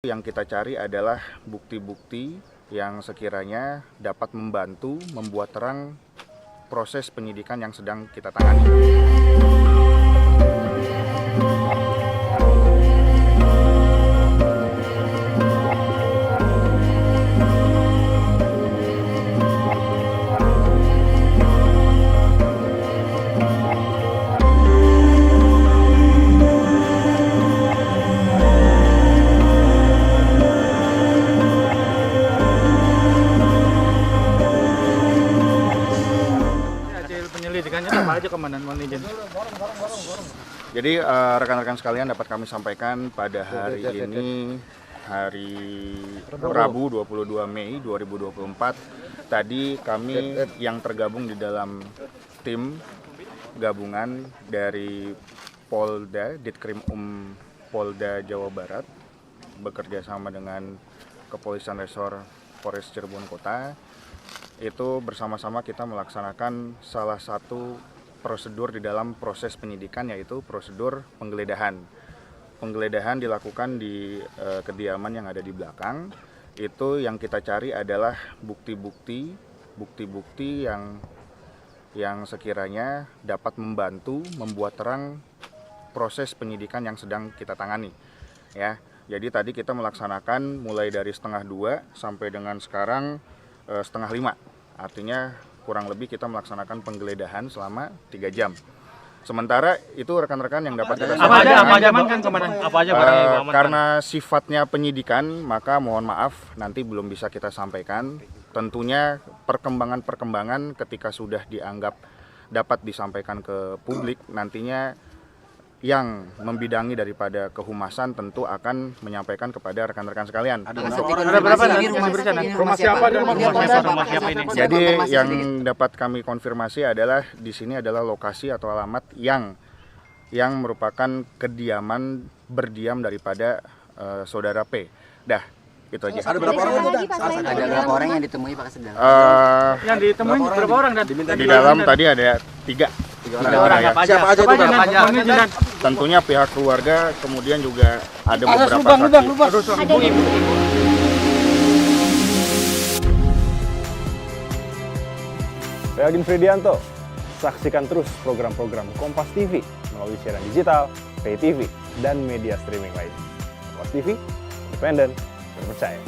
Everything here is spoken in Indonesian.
Yang kita cari adalah bukti-bukti yang sekiranya dapat membantu membuat terang proses penyidikan yang sedang kita tangani. Penyelidikannya apa aja Komandan, mohon izin. Jadi rekan-rekan sekalian, dapat kami sampaikan pada hari ini, hari Rabu 22 Mei 2024, tadi kami yang tergabung di dalam tim gabungan dari Polda, Ditkrim Polda Jawa Barat, bekerja sama dengan Kepolisian Resor Polres Cirebon Kota, itu bersama-sama kita melaksanakan salah satu prosedur di dalam proses penyidikan, yaitu prosedur penggeledahan. Penggeledahan dilakukan di kediaman yang ada di belakang. Itu yang kita cari adalah bukti-bukti yang sekiranya dapat membantu membuat terang proses penyidikan yang sedang kita tangani. Ya, jadi tadi kita melaksanakan mulai dari 1:30 sampai dengan sekarang 4:30. Artinya kurang lebih kita melaksanakan penggeledahan selama 3 jam. Sementara itu rekan-rekan yang dapat kita sampaikan, karena sifatnya penyidikan, maka mohon maaf nanti belum bisa kita sampaikan. Tentunya perkembangan ketika sudah dianggap dapat disampaikan ke publik, nantinya yang membidangi daripada kehumasan tentu akan menyampaikan kepada rekan-rekan sekalian. Ada berapa rumah siapa dan rumah siapa ini? Jadi yang dapat kami konfirmasi adalah di sini adalah lokasi atau alamat yang merupakan kediaman berdiam daripada saudara P. Dah, itu aja. Ada berapa orang? Ada berapa orang yang ditemui Pak Sedang? Yang ditemui berapa orang dan di dalam tadi ada 3 orang. Ya. Siapa aja itu? Tentunya pihak keluarga, kemudian juga ada beberapa saksi. Saya Agin Fridianto. Saksikan terus program-program Kompas TV melalui siaran digital, pay TV, dan media streaming lain. Kompas TV, independen, terpercaya.